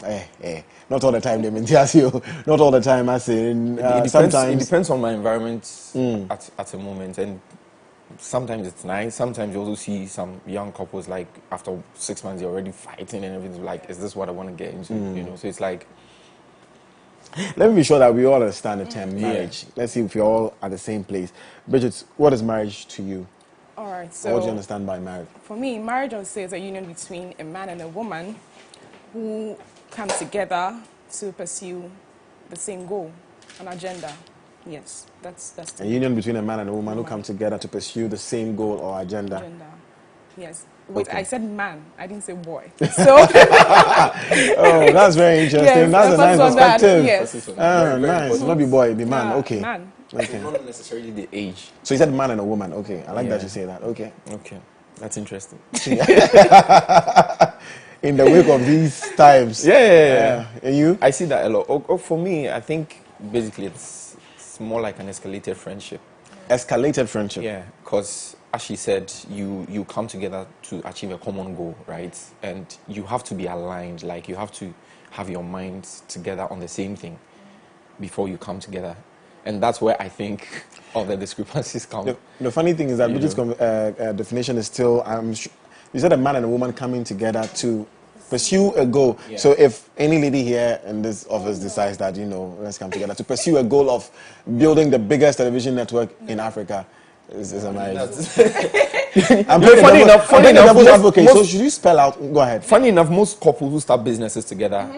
Not all the time, they mean, not all the time, I say. Sometimes it depends on my environment at the moment, and sometimes it's nice. Sometimes you also see some young couples, like after 6 months they're already fighting and everything. Like, is this what I want to get into? You know, so it's like. Let me be sure that we all understand the term marriage. Let's see if we're all at the same place. Bridget, what is marriage to you? All right, so What do you understand by marriage? For me, marriage, I would say, is a union between a man and a woman who come together to pursue the same goal, an agenda. Yes, that's a union between a man and a woman who come together to pursue the same goal or agenda. Yes. Wait, okay. I said man. I didn't say boy. So. Oh, that's very interesting. Yes, that's a nice perspective. Yes. Nice. Not be boy, be man. Okay. Man. Okay. Not necessarily the age. So you said man and a woman. Okay. I like that you say that. Okay. Okay. That's interesting. In the wake of these times. Yeah. And you? I see that a lot. For me, I think basically it's more like an escalated friendship. Escalated friendship? Yeah, because as she said, you come together to achieve a common goal, right? And you have to be aligned, like you have to have your minds together on the same thing before you come together. And that's where I think all the discrepancies come. The funny thing is that Bridget's definition is still, you said a man and a woman coming together to pursue a goal. Yeah. So if any lady here in this office decides that, let's come together to pursue a goal of building the biggest television network in Africa, is a marriage. Funny enough, so should you spell out? Go ahead. Funny enough, most couples who start businesses together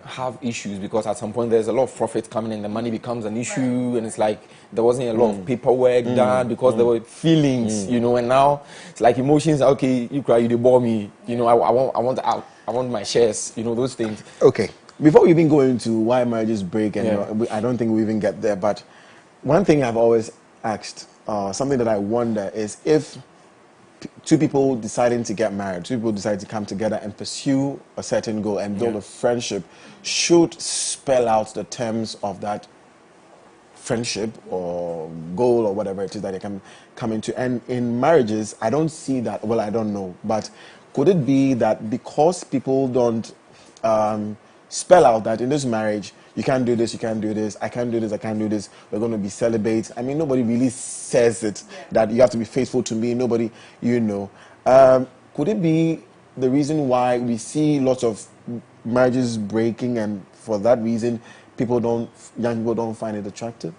have issues because at some point there's a lot of profit coming in, the money becomes an issue, and it's like there wasn't a lot of paperwork done because there were feelings, and now it's like emotions. Okay, you cry, you bore me. I want out. I want my shares. Those things. Okay. Before we even go into why marriages break, and I don't think we even get there, but one thing I've always asked, something that I wonder is if two people deciding to get married, two people decide to come together and pursue a certain goal and build a friendship, should spell out the terms of that friendship or goal or whatever it is that they can come into. And in marriages, I don't see that. Well, I don't know, but could it be that because people don't spell out that in this marriage, you can't do this, you can't do this, I can't do this, I can't do this, we're going to be celibate. I mean, nobody really says it, that you have to be faithful to me, nobody, Could it be the reason why we see lots of marriages breaking, and for that reason, young people don't find it attractive?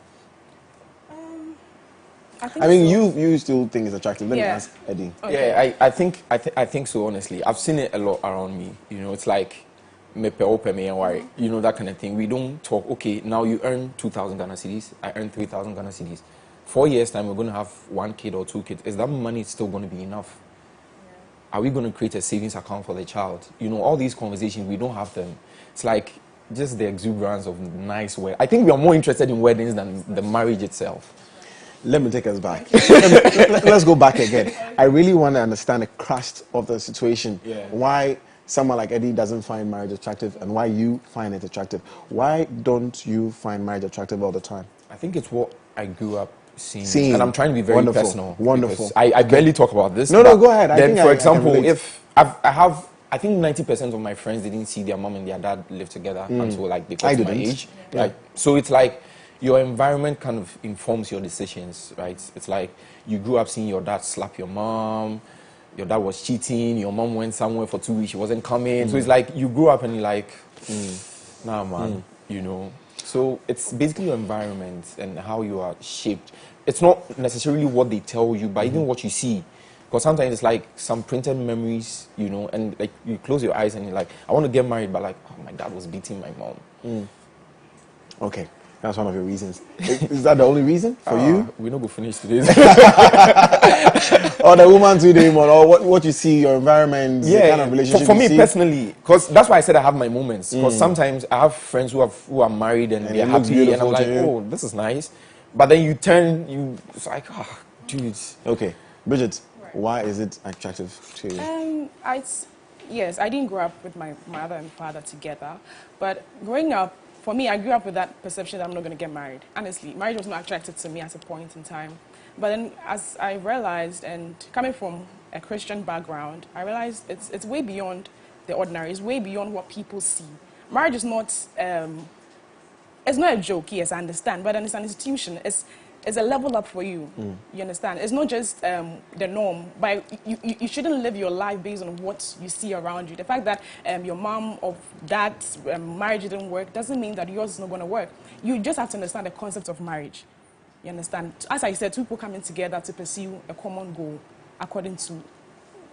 I mean, so. You still think it's attractive. Let me ask Eddie. Okay. Yeah, I think so, honestly. I've seen it a lot around me. It's like, that kind of thing. We don't talk, okay, now you earn 2,000 Ghana cedis, I earn 3,000 Ghana cedis. 4 years time, we're going to have 1 kid or 2 kids. Is that money still going to be enough? Yeah. Are we going to create a savings account for the child? All these conversations, we don't have them. It's like just the exuberance of nice weddings. I think we are more interested in weddings than the marriage itself. Let me take us back. Let's go back again. I really want to understand the crust of the situation. Yeah. Why someone like Eddie doesn't find marriage attractive and why you find it attractive. Why don't you find marriage attractive all the time? I think it's what I grew up seeing. And I'm trying to be very personal. Wonderful. I barely talk about this. No, go ahead. For example, if I think 90% of my friends didn't see their mom and their dad live together until they got to my age. Yeah. So it's like your environment kind of informs your decisions, right? It's like you grew up seeing your dad slap your mom, your dad was cheating, your mom went somewhere for 2 weeks, she wasn't coming. So it's like you grew up and you're like, nah, man, So it's basically your environment and how you are shaped. It's not necessarily what they tell you, but even what you see. Because sometimes it's like some printed memories, and like you close your eyes and you're like, I want to get married, but like, oh, my dad was beating my mom. Okay. That's one of your reasons. Is that the only reason for you? We're not going to finish today. Or the woman today, or what you see, your environment, the kind of relationship for me personally, because that's why I said I have my moments. Because sometimes I have friends who are married and they're happy, and I'm like, oh, this is nice. But then you turn, it's like, dude. Okay. Bridget, why is it attractive to you? Yes, I didn't grow up with my mother and father together. But growing up, for me, I grew up with that perception that I'm not going to get married. Honestly, marriage was not attractive to me at a point in time. But then as I realized, and coming from a Christian background, I realized it's way beyond the ordinary. It's way beyond what people see. marriage is not, it's not a joke, yes, I understand, but it's an institution. It's a level up for you, you understand? It's not just the norm, but you shouldn't live your life based on what you see around you. The fact that your mom or dad's marriage didn't work doesn't mean that yours is not going to work. You just have to understand the concept of marriage, you understand? As I said, two people coming together to pursue a common goal according to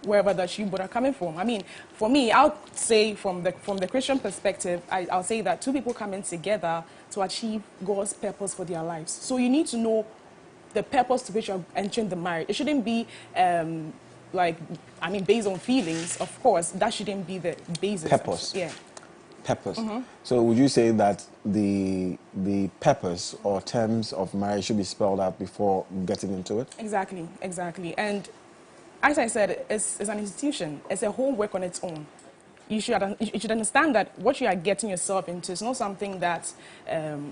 wherever that you both are coming from. I mean, for me, I'll say from the Christian perspective, I'll say that two people coming together to achieve God's purpose for their lives. So you need to know the purpose to which you're entering the marriage. It shouldn't be based on feelings, of course. That shouldn't be the basis. Purpose. Yeah. Purpose. So would you say that the purpose or terms of marriage should be spelled out before getting into it? Exactly. And as I said, it's an institution. It's a whole work on its own. You should understand that what you are getting yourself into is not something that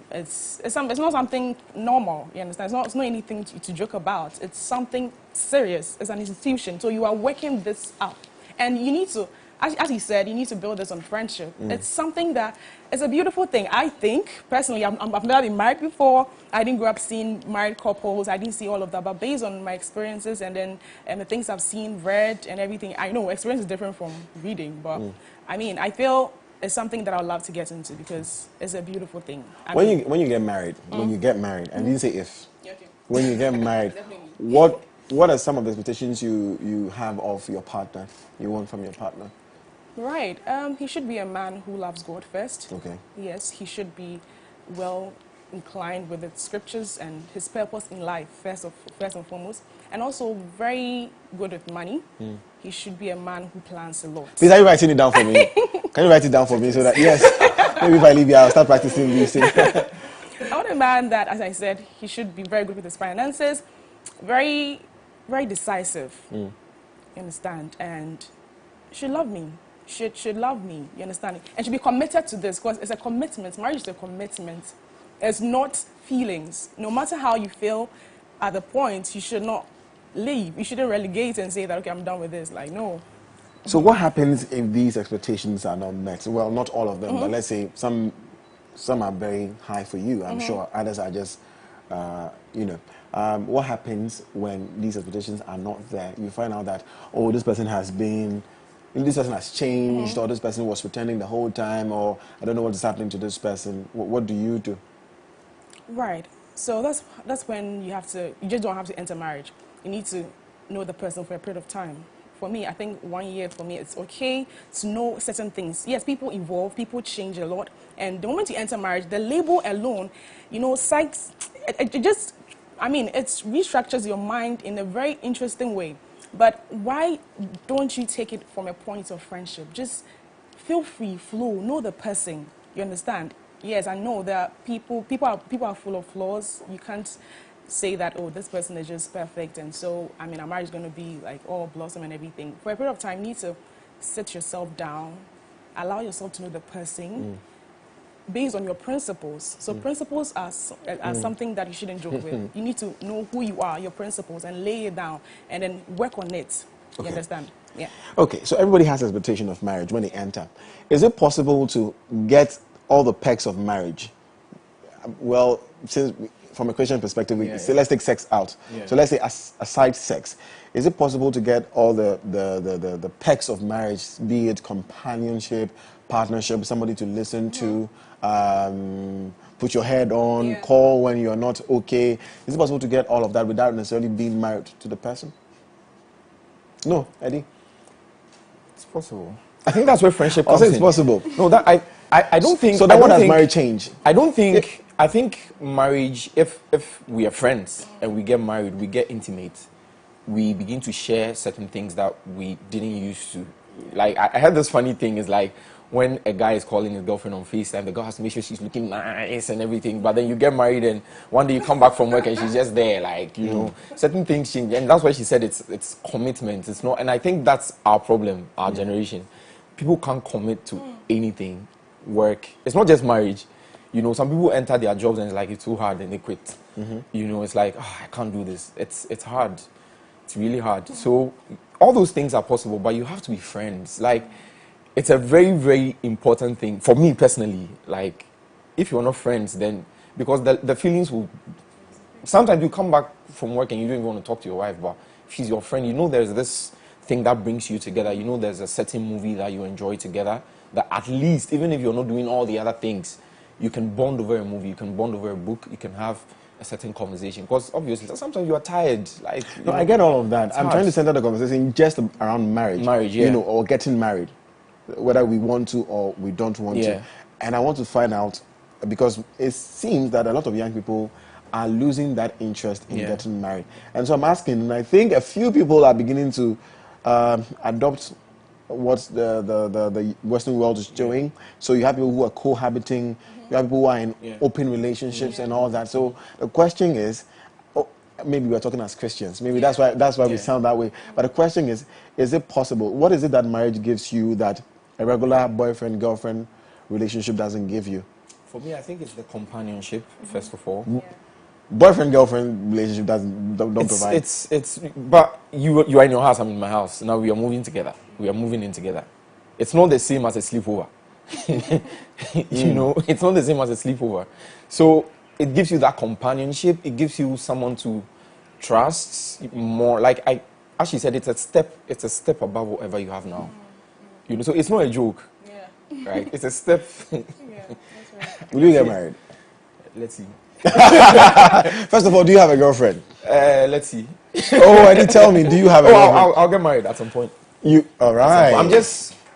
it's not something normal. You understand? It's not anything to joke about. It's something serious. It's an institution. So you are working this up, and you need to, as he said, you need to build this on friendship. It's something that is a beautiful thing. I think personally, I've never been married before. I didn't grow up seeing married couples. I didn't see all of that. But based on my experiences and then the things I've seen, read, and everything, I know experience is different from reading. But I mean, I feel it's something that I'd love to get into because it's a beautiful thing. When you get married, and you didn't say if. Okay. When you get married, what are some of the expectations you have of your partner? You want from your partner? Right. He should be a man who loves God first. Okay. Yes, he should be well inclined with the scriptures and his purpose in life, first and foremost. And also very good with money. He should be a man who plans a lot. Please, are you writing it down for me? Can you write it down for me so that, yes, maybe if I leave here, I'll start practicing this. I want a man that, as I said, he should be very good with his finances, very, very decisive. You understand? And should love me. Should love me, you understand? And should be committed to this because it's a commitment. Marriage is a commitment. It's not feelings. No matter how you feel at the point, you should not leave. You shouldn't relegate and say that, okay, I'm done with this. Like, no. So what happens if these expectations are not met? Well, not all of them, but let's say some are very high for you. I'm sure others are just, what happens when these expectations are not there? You find out that, oh, this person has changed, or this person was pretending the whole time, or I don't know what is happening to this person. What do you do? Right. So that's when you just don't have to enter marriage. You need to know the person for a period of time. For me, I think 1 year, for me, it's okay to know certain things. Yes, people evolve, people change a lot. And the moment you enter marriage, the label alone, it restructures your mind in a very interesting way. But why don't you take it from a point of friendship? Just feel free, flow, know the person. You understand? Yes, I know that people are full of flaws. You can't say that, oh, this person is just perfect, and so, I mean, our marriage is going to be like all blossom and everything. For a period of time, you need to sit yourself down, allow yourself to know the person based on your principles. So principles are something that you shouldn't joke with. You need to know who you are, your principles, and lay it down, and then work on it. You understand? Yeah. Okay, so everybody has an expectation of marriage when they enter. Is it possible to get all the perks of marriage? Well, since from a Christian perspective, say, let's take sex out. So let's say aside sex, is it possible to get all the perks of marriage, be it companionship, partnership, somebody to listen to, put your head on, call when you're not okay? Is it possible to get all of that without necessarily being married to the person? No, Eddie? It's possible. I think that's where friendship comes in. It's possible. No, that I don't think. So then what does marriage change? I don't think. I think marriage, if we are friends and we get married, we get intimate, we begin to share certain things that we didn't used to. Like, I heard this funny thing is like, when a guy is calling his girlfriend on FaceTime, the girl has to make sure she's looking nice and everything, but then you get married and one day you come back from work and she's just there, like, you know, certain things change. And that's why she said it's commitment. It's not, and I think that's our problem, our generation. People can't commit to anything, work. It's not just marriage. You know, some people enter their jobs and it's like, it's too hard and they quit. You know, it's like, oh, I can't do this. It's hard. It's really hard. So all those things are possible, but you have to be friends. Like, it's a very, very important thing for me personally. Like, if you're not friends, then because the feelings will. Sometimes you come back from work and you don't even want to talk to your wife, but if she's your friend, you know there's this thing that brings you together. You know there's a certain movie that you enjoy together. That at least, even if you're not doing all the other things, you can bond over a movie, you can bond over a book, you can have a certain conversation. Because obviously, sometimes you are tired. Like, no, I get all of that. I'm trying to center the conversation just around marriage. Marriage, yeah. You know, or getting married, whether we want to or we don't want to. And I want to find out, because it seems that a lot of young people are losing that interest in getting married. And so I'm asking, and I think a few people are beginning to adopt what the Western world is doing. So you have people who are cohabiting, you have people who are in open relationships and all that. So the question is, maybe we're talking as Christians, maybe that's why we sound that way. But the question is it possible? What is it that marriage gives you that a regular boyfriend-girlfriend relationship doesn't give you? For me, I think it's the companionship, first of all. Boyfriend-girlfriend relationship don't provide. But you are in your house, I'm in my house. Now we are moving together. We are moving in together. It's not the same as a sleepover. You know, it's not the same as a sleepover. So it gives you that companionship. It gives you someone to trust more. Like as she said, it's a step above whatever you have now. You know, so it's not a joke. Right? It's a step. That's right. Will you get married? Let's see. First of all, do you have a girlfriend? Let's see. Oh, and you tell me, do you have a girlfriend? I'll get married at some point. All right.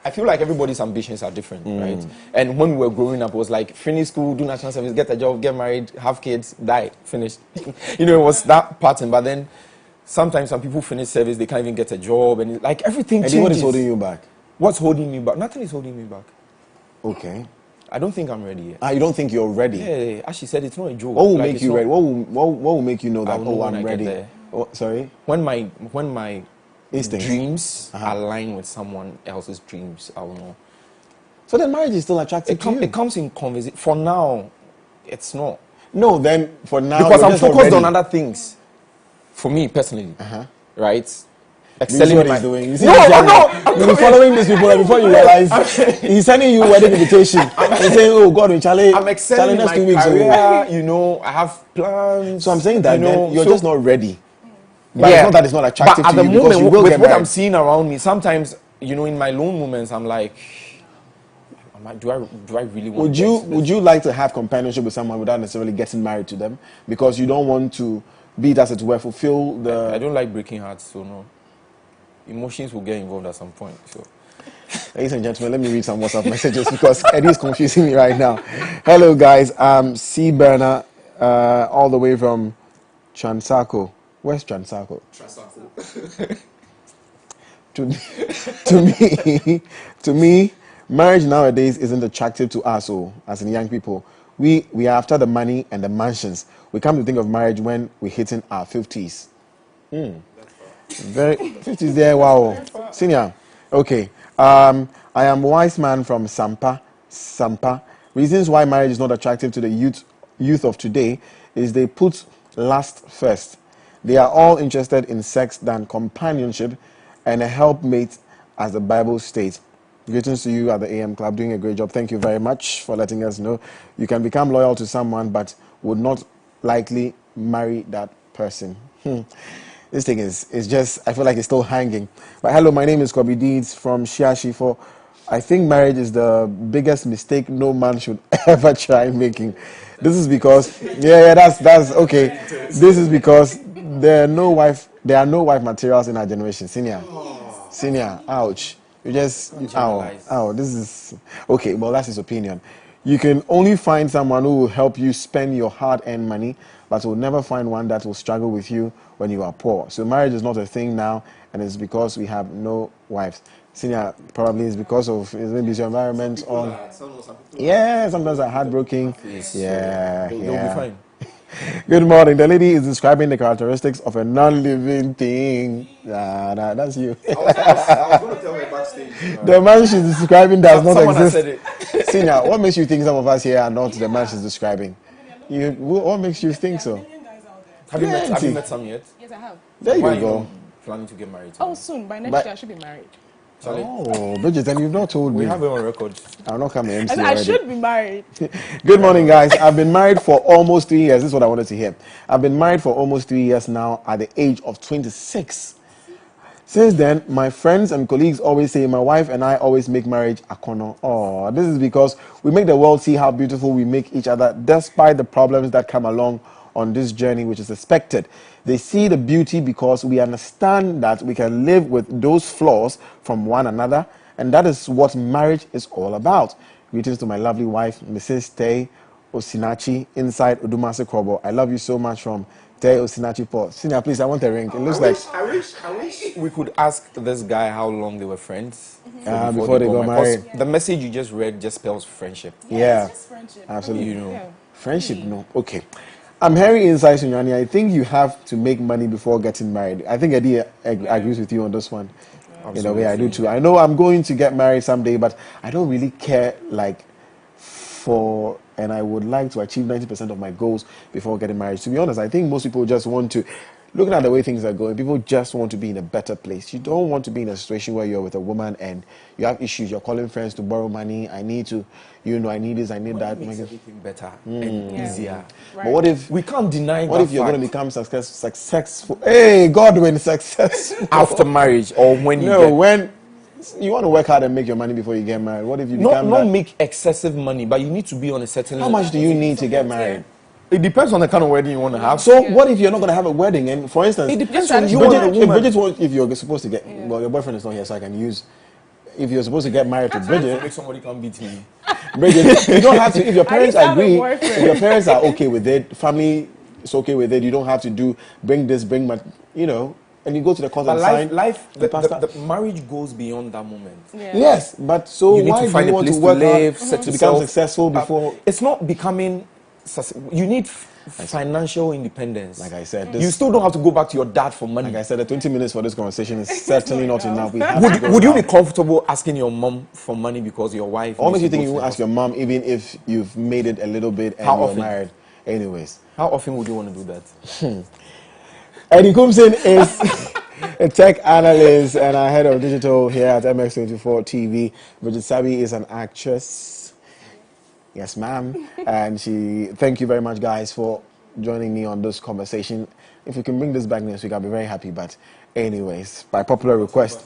I feel like everybody's ambitions are different, right? And when we were growing up, it was like, finish school, do national service, get a job, get married, have kids, die, finish. You know, it was that pattern. But then sometimes some people finish service, they can't even get a job, and like everything changes. And what is holding you back? What's holding me back? Nothing is holding me back. Okay. I don't think I'm ready yet. You don't think you're ready? Yeah. As she said, it's not a joke. What will make you ready? What will make you know that, I'm ready? Sorry? When my instincts, dreams align with someone else's dreams, I will know. So then marriage is still attractive to you? It comes in conversation. For now, it's not. No, then for now, because I'm focused on other things. For me personally, right? Excelling what he's doing. You see, no. You've been following these people, and before you realize, he's sending you wedding invitation. He's saying, "Oh, Godwin, Charlie, I'm excelling next my 2 weeks." career. You know, I have plans. So I'm saying that you're just not ready. But it's not that it's not attractive but at to the you, moment, you will with get what married. I'm seeing around me, sometimes, you know, in my lone moments, I'm like, do I really want? Would you like to have companionship with someone without necessarily getting married to them, because you don't want to be, as it were, fulfill the? I don't like breaking hearts, so no. Emotions will get involved at some point. So, ladies and gentlemen, let me read some WhatsApp messages because Eddie is confusing me right now. Hello, guys. C. Berner, all the way from Transako. Where's Transako? To me, marriage nowadays isn't attractive to us, as in young people. We are after the money and the mansions. We come to think of marriage when we're hitting our 50s. Very 50s there, wow. Senior. Okay. I am wise man from Sampa. Reasons why marriage is not attractive to the youth of today is they put lust first. They are all interested in sex than companionship and a helpmate, as the Bible states. Greetings to you at the AM Club, doing a great job. Thank you very much for letting us know. You can become loyal to someone, but would not likely marry that person. This thing is just, I feel like it's still hanging. But hello, my name is Kobe Deeds from Shiashifo. I think marriage is the biggest mistake no man should ever try making. This is because, that's okay. This is because there are no wife materials in our generation. Senior, ouch. This is, okay, well, that's his opinion. You can only find someone who will help you spend your hard-earned money, but will never find one that will struggle with you when you are poor. So marriage is not a thing now, and it's because we have no wives. Senior, probably it's because of maybe your environment or sometimes I'm heartbroken. They'll be fine. Good morning. The lady is describing the characteristics of a non-living thing. That's you. I was going to tell her backstage. The man she's describing does not exist. Said it. Senior, what makes you think some of us here are not the man she's describing? What makes you think so? Have you met some yet? Yes, I have. There you Why go. are you planning to get married? Soon. By next year, I should be married. Oh, Bridget, and you've not told me. We have it on record. I'll not come MC I should be married. Good morning, guys. I've been married for almost 3 years. This is what I wanted to hear. I've been married for almost 3 years now at the age of 26. Since then, my friends and colleagues always say my wife and I always make marriage a kono. Oh, this is because we make the world see how beautiful we make each other despite the problems that come along on this journey, which is expected. They see the beauty because we understand that we can live with those flaws from one another, and that is what marriage is all about. Greetings to my lovely wife, Mrs. Tay Osinachi, inside Odumase Krobo. I love you so much from Tay Osinachi Port. Sina, please, I want a ring. It looks I wish we could ask this guy how long they were friends before they got married. The message you just read just spells friendship. Yeah, it's just friendship. absolutely. You know. Yeah. Friendship, no. Okay. I'm hearing inside Sunyani. I think you have to make money before getting married. I think Eddie agrees with you on this one. In a way, I do too. I know I'm going to get married someday, but I don't really care and I would like to achieve 90% of my goals before getting married. To be honest, I think most people just want to, looking at the way things are going, people just want to be in a better place. You don't want to be in a situation where you're with a woman and you have issues. You're calling friends to borrow money. I need to, I need this, I need that. Makes everything better and easier. Right. But what if We can't deny What that if you're fact going to become successful? Hey, Godwin, successful. after marriage or when you when you want to work hard and make your money before you get married. What if you become not that? make excessive money, but you need to be on a certain How much do you need to get married? It depends on the kind of wedding you want to have. So what if you're not going to have a wedding? And for instance, It depends on on you you and and Bridget, the woman. if you're supposed to get, well, your boyfriend is not here, so I can use. If you're supposed to get married to Bridget, Make somebody come beat me. Bridget, you don't have to. If your parents used to have a agree, boyfriend. if your parents are okay with it, family is okay with it, you don't have to bring my, and you go to the court But and sign. the marriage goes beyond that moment. Yeah. Yes, but so You need why to find do you a want place to to work live, hard set to become yourself successful up. before? It's not becoming. You need financial independence. Like I said, you still don't have to go back to your dad for money. Like I said, the 20 minutes for this conversation is certainly not enough. We have to go Would you be out. comfortable asking your mom for money because your wife? What makes you needs to think go you to won't the ask your mom even if you've made it a little bit and How you're often? married? Anyways. How often would you want to do that? Eddie Kumsin is a tech analyst and our head of digital here at MX24 TV. Bridget Sabi is an actress. Yes, ma'am. And thank you very much, guys, for joining me on this conversation. If we can bring this back next week, I'll be very happy. But anyways, by popular request.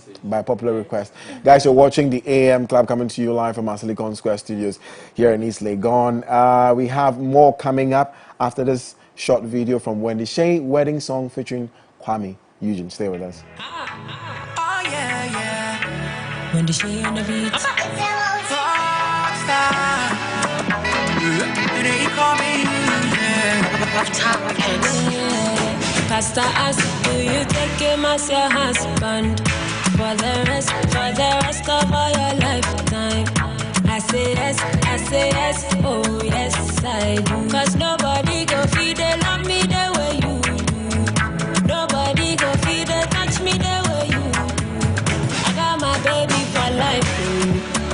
Guys, you're watching the AM Club coming to you live from our Silicon Square studios here in East Legon. We have more coming up after this short video from Wendy Shea, wedding song featuring Kwame Eugene. Stay with us. Oh yeah, yeah. When the shade on the beat. They call me, Pastor ask, do you take him as your husband for the rest of all your lifetime? I say yes, oh yes I do. 'Cause nobody go feed they love me the way you do. Nobody go feed they touch me the way you do. I got my baby for life,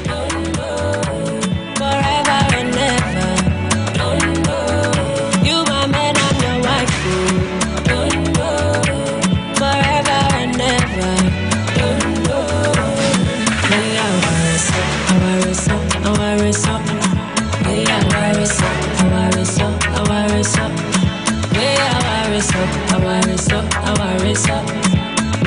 don't know, forever and ever. Don't know, you my man, I'm your wife, don't know, forever and ever. Don't know, me I worry so, I worry so. Me I worry so, I worry so, I worry so. Me I worry so, I worry so, I worry so.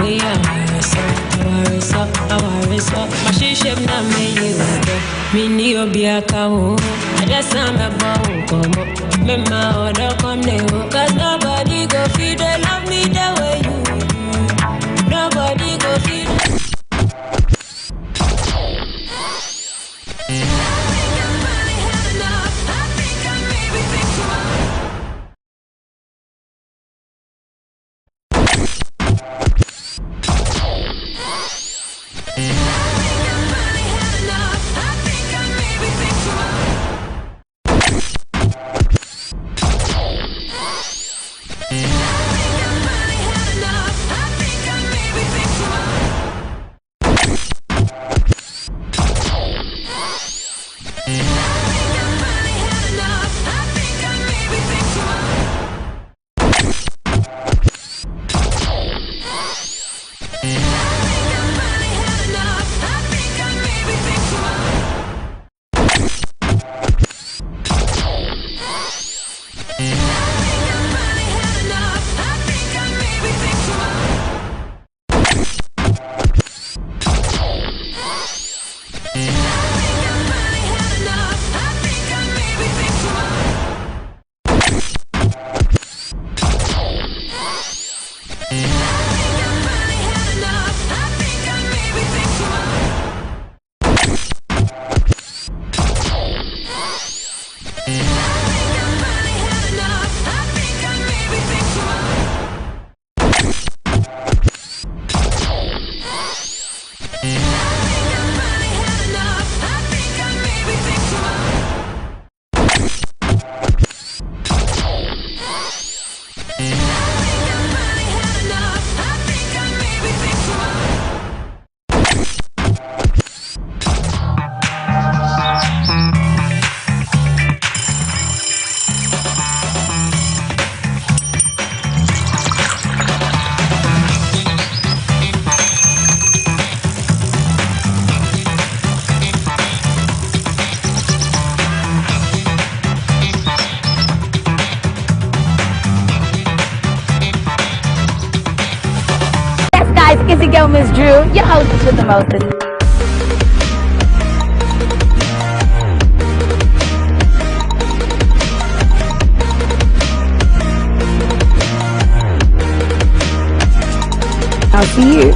Me I worry so, I worry so, I worry so. My ship na me you go. Me ni obi akawo. I just am a bow come. Me ma order come newo. 'Cause nobody go feed they love me the way you do. Nobody go feed. It's your girl, Miss Drew, your hostess with the mostest. I'll see you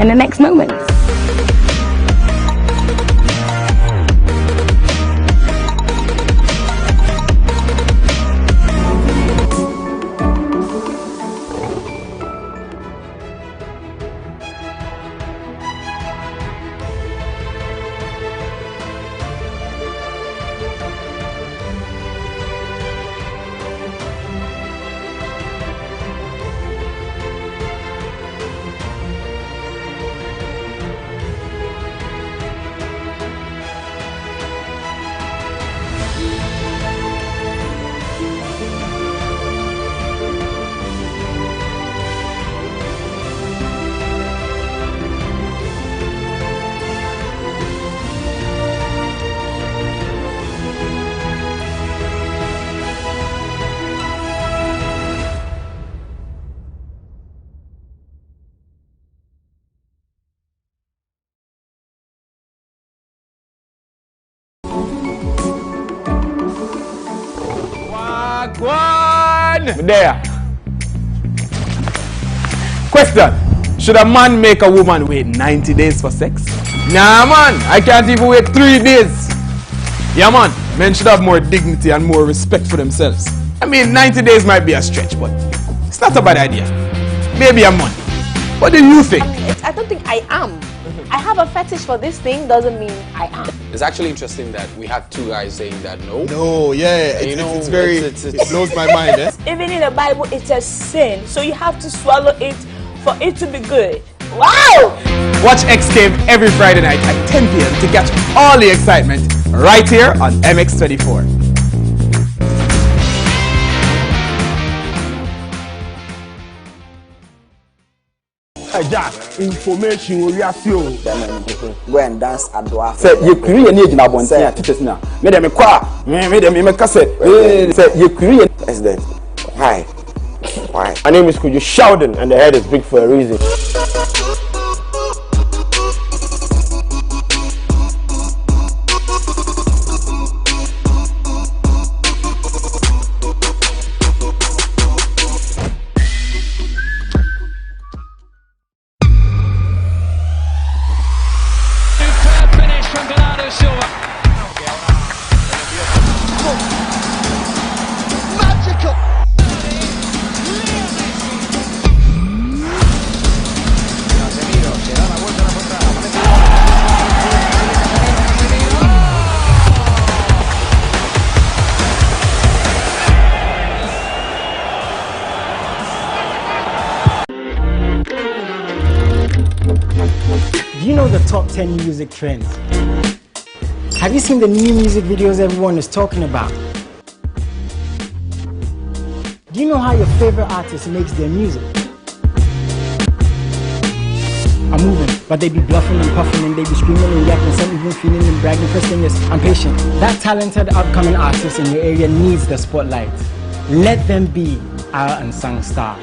in the next moment. Godwin! There. Question. Should a man make a woman wait 90 days for sex? Nah, man. I can't even wait 3 days. Yeah, man. Men should have more dignity and more respect for themselves. I mean, 90 days might be a stretch, but it's not a bad idea. Maybe a month. What do you think? I don't think I am. I have a fetish for this thing doesn't mean I am. It's actually interesting that we had 2 guys saying that no. No, yeah, it's very, it blows my mind. Eh? Even in the Bible, it's a sin, so you have to swallow it for it to be good. Wow! Watch X Game every Friday night at 10 p.m. to catch all the excitement right here on MX24. Information will you go and dance at Dwarf. Say you create any in Abontia teachers now. Made them a made them a cassette. Say you create. President. Hi. Why? My name is Kuju Sheldon and the head is big for a reason. Do you know the top 10 music trends? Have you seen the new music videos everyone is talking about? Do you know how your favorite artist makes their music? I'm moving, but they be bluffing and puffing and they be screaming and yapping, some even feeling and bragging. First thing is, I'm patient. That talented upcoming artist in your area needs the spotlight. Let them be our unsung star.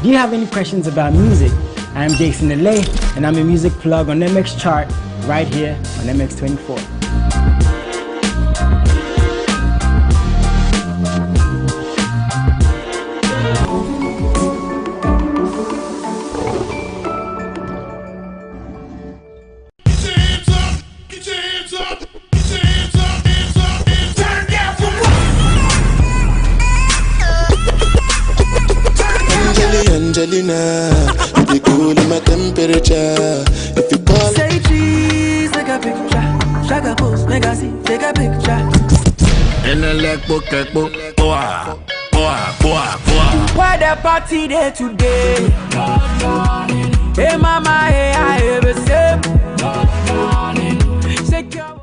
Do you have any questions about music? I'm Jason LA, and I'm a music plug on MX Chart right here on MX24. Get your hands up, get your hands up, get your hands up, hands Angelina, you be cool in my temperature. If you call, say cheese, take a picture. Shaka post, make a see, take a picture. in the leg book, boah. Why the party there today? Hey mama, hey I have a sip. Shake your body.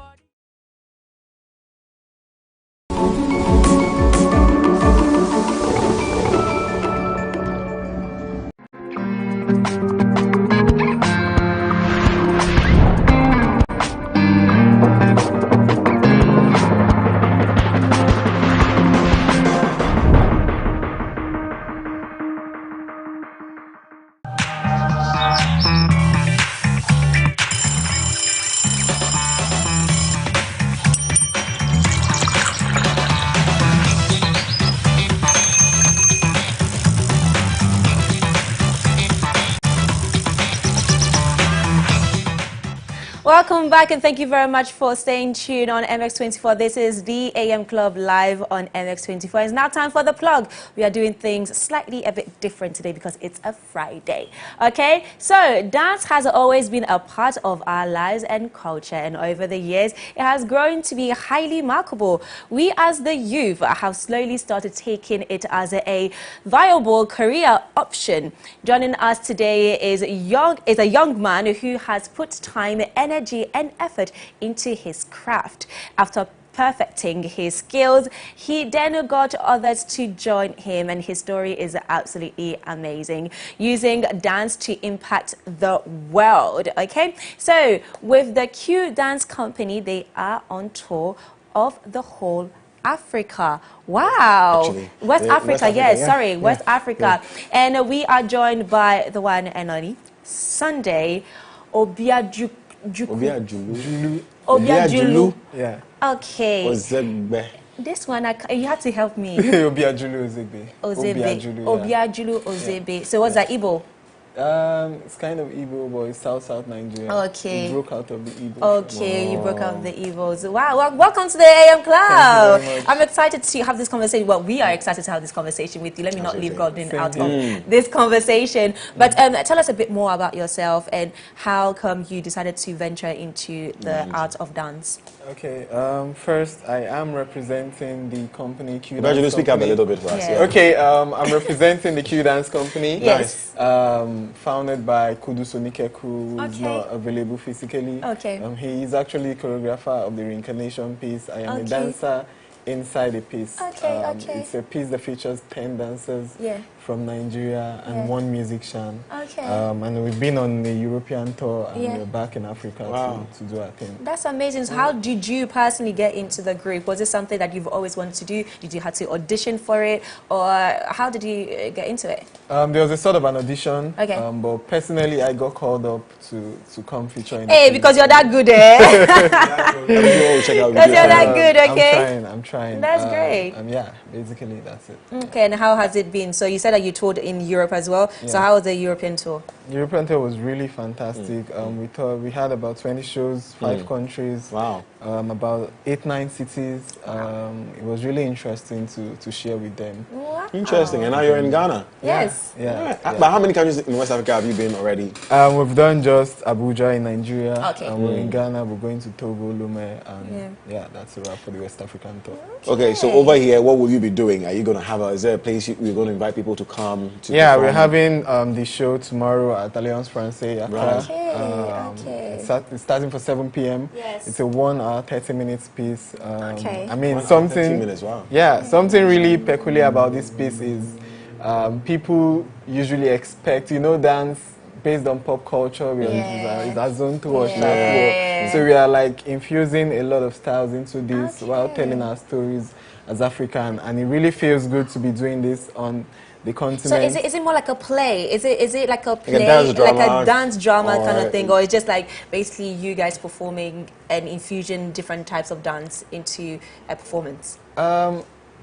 Welcome back and thank you very much for staying tuned on MX24. This is the AM Club live on MX24. It's now time for the plug. We are doing things slightly a bit different today because it's a Friday. Okay, so dance has always been a part of our lives and culture, and over the years it has grown to be highly remarkable. We as the youth have slowly started taking it as a viable career option. Joining us today is a young man who has put time, energy and effort into his craft. After perfecting his skills, he then got others to join him, and his story is absolutely amazing, using dance to impact the world. Okay, so with the Q Dance Company, they are on tour of the whole Africa. Wow. Actually, West Africa, yes, yeah. sorry, West Africa. And we are joined by the one and only Sunday Obiajulu. Obiajulu. Yeah. Okay. Ozegbe. This one, you had to help me. Obiajulu Ozegbe. Ozebe. Obiajulu Ozebe. So what's that, Igbo? It's kind of Igbo, but it's South Nigeria. Okay. You broke out of the Igbo. Okay, you broke out the Igbos. Wow, well, welcome to the AM Club. Thank you very much. I'm excited to have this conversation. Well, we are excited to have this conversation with you. Let me not leave Godwin out of this conversation. But tell us a bit more about yourself and how come you decided to venture into the art of dance. Okay, first I am representing the company Q Dance. Imagine speak up a little bit for us. Yeah. Okay, I'm representing the Q Dance Company. Yes. Founded by Kudu Sonikeku, who is not available physically. Okay. He is actually choreographer of the reincarnation piece. I am a dancer inside the piece. Okay, It's a piece that features 10 dancers from Nigeria and one musician. Okay. And we've been on the European tour and we're back in Africa to do our thing. That's amazing. So how did you personally get into the group? Was it something that you've always wanted to do? Did you have to audition for it? Or how did you get into it? There was a sort of an audition. Okay. But personally, I got called up to come feature in Hey, the because you're that good, eh? Because you're that good, okay? I'm trying. That's great. Yeah, basically that's it. Okay, and how has it been? So you said that you toured in Europe as well. Yeah. So how was the European tour? The European tour was really fantastic. We had about 20 shows, 5 countries. Wow. About 8-9 cities. It was really interesting to share with them. Wow. Interesting. And now you're in Ghana. Yes. Yeah. But how many countries in West Africa have you been already? We've done just Abuja in Nigeria. Okay. We're in Ghana. We're going to Togo, Lome, and that's a wrap for the West African tour. Okay, so over here, what will you be doing? Are you going to have is there a place you're going to invite people to come to perform? We're having the show tomorrow at Alliance Francaise, Accra. It's starting for 7 p.m. Yes. It's a 1 hour, 30 minutes piece. Okay. I mean, 30 minutes, wow. Yeah, something really peculiar about this piece is people usually expect, dance based on pop culture. It's a zone to watch. So we are like infusing a lot of styles into this while telling our stories as African, and it really feels good to be doing this on the continent. So is it more like a play? Is it like a play, like a dance drama kind of thing, or it's just like basically you guys performing and infusing different types of dance into a performance?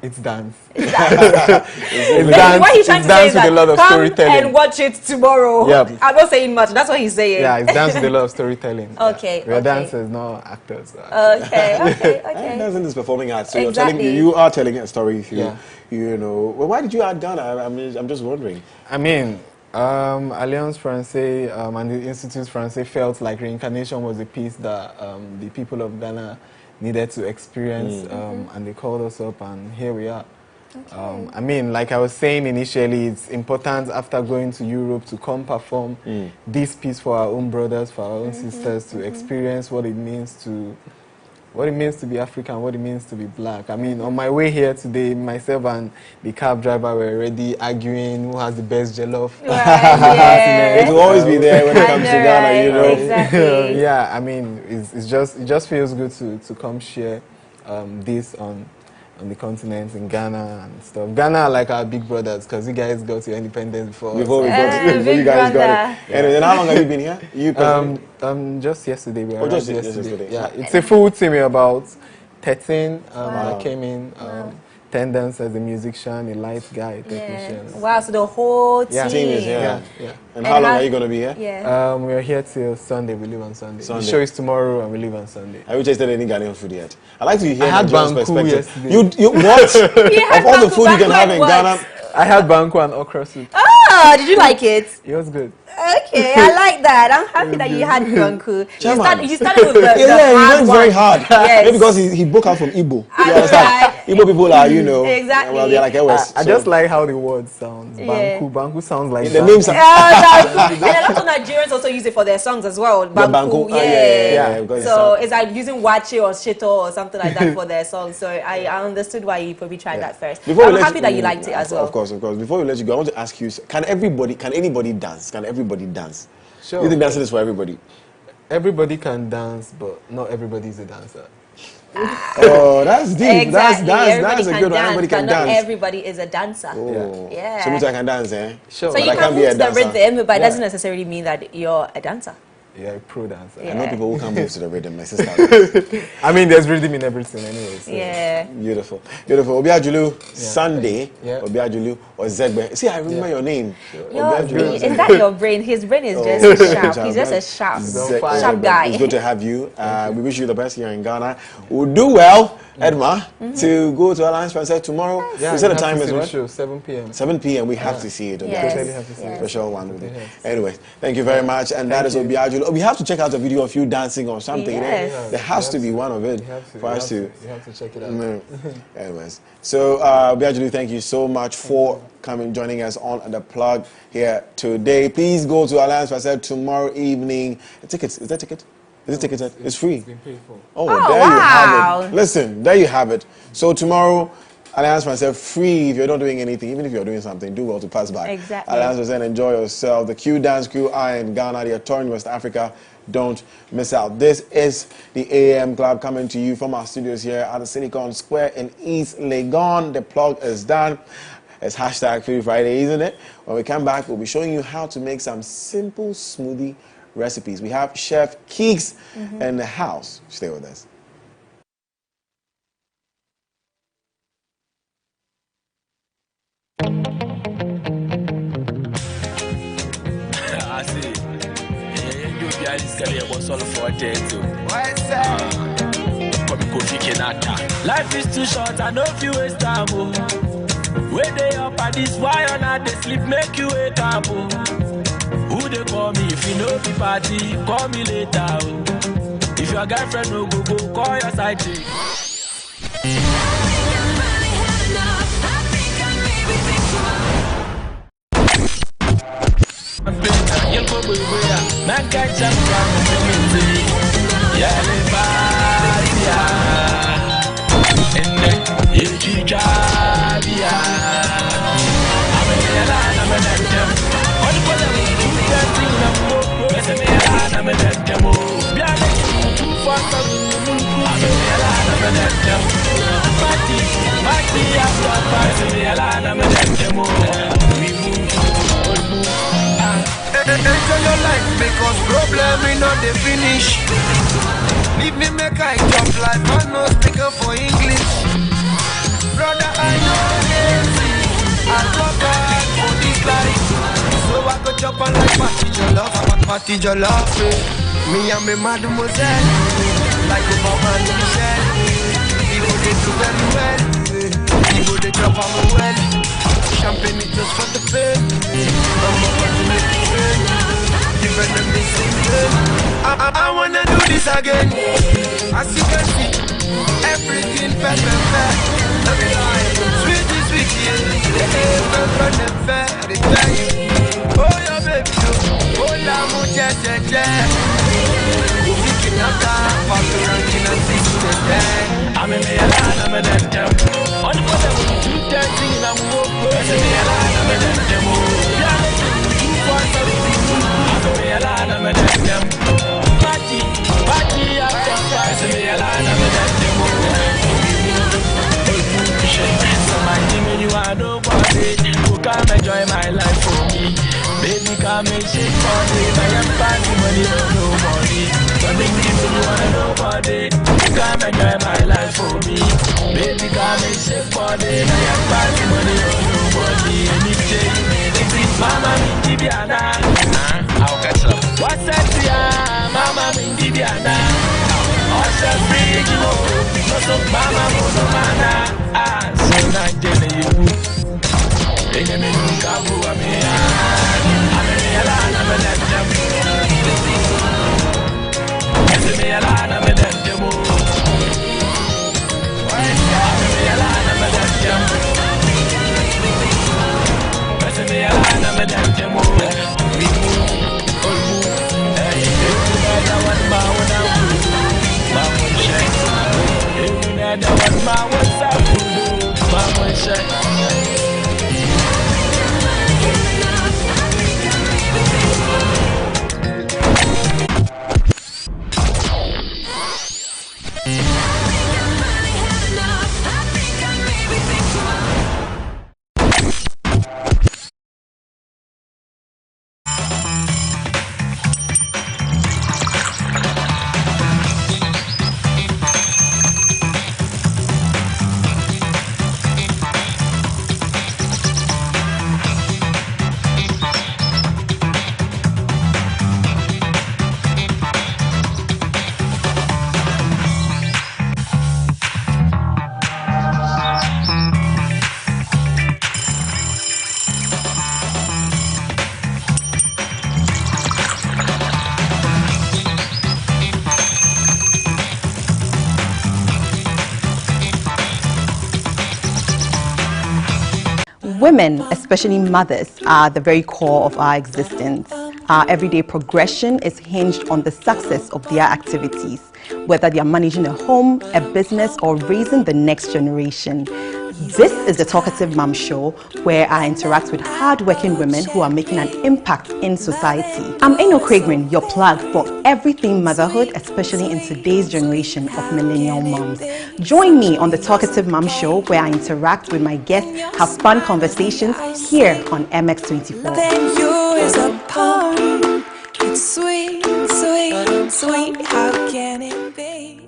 It's dance. It's dance. What he's trying to say is that with a lot of storytelling. And watch it tomorrow. Yeah. I'm not saying much. That's what he's saying. Yeah, it's dance with a lot of storytelling. Okay. We're dancers, not actors. Okay. Dance in this performing arts. So Exactly. you are telling a story through, well, why did you add Ghana? I'm just wondering. I mean, Alliance Française and the Institut Français felt like reincarnation was a piece that the people of Ghana needed to experience, and they called us up, and here we are. Okay. I mean, like I was saying initially, it's important after going to Europe to come perform this piece for our own brothers, for our own sisters, to experience what it means to be African, what it means to be black. I mean, on my way here today, myself and the cab driver were already arguing who has the best jollof. Right, it will always be there when it comes to Ghana, you know. Exactly. Yeah, I mean, it just feels good to come share this on the continent in Ghana and stuff. Ghana are like our big brothers because you guys got your independence before you guys got it. And then how long have you been here? You just yesterday. Just yesterday. Yeah, it's a full team, about 13 that came in. Attendance as a musician, a light guy, a technician. Wow, so the whole team. Team is here. Yeah. And how long are you going to be here? Yeah. We're here till Sunday. We leave on Sunday. The show is tomorrow and we leave on Sunday. Have you tasted any Ghanaian food yet? I like to hear I had Nigerian's banku perspective. yesterday. You what? Of all the food you can have in Ghana. I had banku and okra soup. Oh, did you like it? It was good. Okay, I like that. I'm happy that you had banku. You started with the he went very hard. Yes. Maybe because he broke out from Igbo. You understand? Igbo people are, exactly. Well, they're like West. I just like how the word sounds. Banku sounds like the names. And a lot of Nigerians also use it for their songs as well. Banku, so it's like using wache or shito or something like that for their songs. So I understood why you probably tried that first. I'm happy that you liked it as well. Of course. Before we let you go, I want to ask you: Can anybody dance? Can everybody dance? Sure. You think dancing is for everybody? Everybody can dance, but not everybody is a dancer. Oh, that's deep. Exactly. That's a good one. Everybody can dance. Not everybody is a dancer. Oh. Yeah. So means I can dance, eh? Sure. So you can move to the rhythm, but it doesn't necessarily mean that you're a dancer. Yeah, a pro dancer. I know people who can't move to the rhythm. My sister. I mean, there's rhythm in everything anyway. So. Yeah. Beautiful. Obiajulu, Sunday. Obiajulu or Zegbe. See, I remember your name. Is that your brain? His brain is just sharp. He's just a sharp guy. It's good to have you. We wish you the best here in Ghana. We'll do well, Edma, to go to Alliance Française tomorrow. Yeah, we said the time is what? 7 p.m. 7 p.m. We have to see it. Yes. Special one. Anyway, thank you very much. And that is Obiajulu. We have to check out a video of you dancing or something. Yes. There has to be one of it for us to. You have to check it out. Anyways, so Obiajulu, thank you so much for joining us on the plug here today. Please go to Alliance Française tomorrow evening. Tickets, is that ticket? Is it ticket? It's free. It's been paid for. Oh, there you have it. Listen, there you have it. So tomorrow, Alliance Française free. If you're not doing anything, even if you're doing something, do well to pass by. Exactly. Alliance Française, enjoy yourself. The Q Dance Crew are in Ghana. They are touring West Africa. Don't miss out. This is the AM Club coming to you from our studios here at the Silicon Square in East Legon. The plug is done. It's hashtag Free Friday, isn't it? When we come back, we'll be showing you how to make some simple smoothie recipes. We have Chef Keeks in the house. Stay with us. Life is too short, I know if you waste time. Where they up at this why or not they sleep, make you wake up. Who they call me if you know the party, call me later. If your girlfriend no go, call your side chick. Man can't jump from the Enjoy your life because problem we not the finish. Leave me make I jump like I no speaker for English. Brother, I know lazy. I work hard for this life. So I go jump on like party your love. Me and me mademoiselle, like a mama and Michelle. People they do very well. People they jump on me well. Champagne is just for the pain. I'm I wanna do this again. As you can see, everything fair. Let me lie, sweet, fair. Oh yeah, baby, oh la mucha. I'm a man, I'm a damn. On the bottom, two dancing, I'm a man, I'm a damn. I'm a man, I'm a damn. Party, after party, I'm a damn. So my team, you are nobody. Who come enjoy my life for me? Baby, come and shake for me. I am party money, no money. So make me you are nobody. Who come enjoy my life for me? Baby, come and shake for me. I am party money, no money. Anything, Mama, me Diana. I'll catch up. What's that? Mama, me Diana. What's that? Big no so Mama, no mana. So nice to you. I'm Women, especially mothers, are the very core of our existence. Our everyday progression is hinged on the success of their activities, whether they are managing a home, a business, or raising the next generation. This is the Talkative Mom Show, where I interact with hard-working women who are making an impact in society. I'm Eno Craigrin, your plug for everything motherhood, especially in today's generation of millennial moms. Join me on the Talkative Mom Show, where I interact with my guests, have fun conversations here on MX24. Then you is a poem. It's sweet, sweet, sweet. How can it be?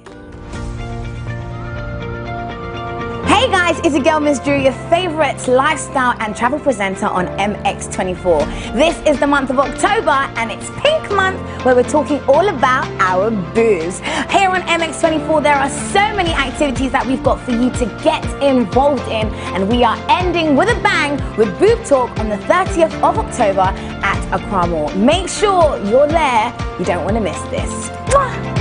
Hey guys, it's your girl Miss Drew, your favorite lifestyle and travel presenter on MX24. This is the month of October and it's Pink Month, where we're talking all about our boobs. Here on MX24 there are so many activities that we've got for you to get involved in, and we are ending with a bang with Boob Talk on the 30th of October at Accra Mall. Make sure you're there, you don't want to miss this. Mwah!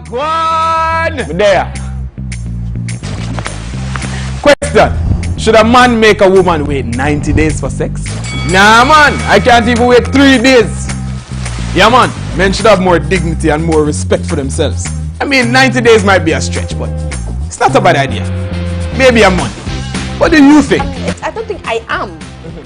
Godwin! There. Question. Should a man make a woman wait 90 days for sex? Nah, man. I can't even wait 3 days. Yeah, man. Men should have more dignity and more respect for themselves. I mean, 90 days might be a stretch, but it's not a bad idea. Maybe a month. What do you think? I don't think I am.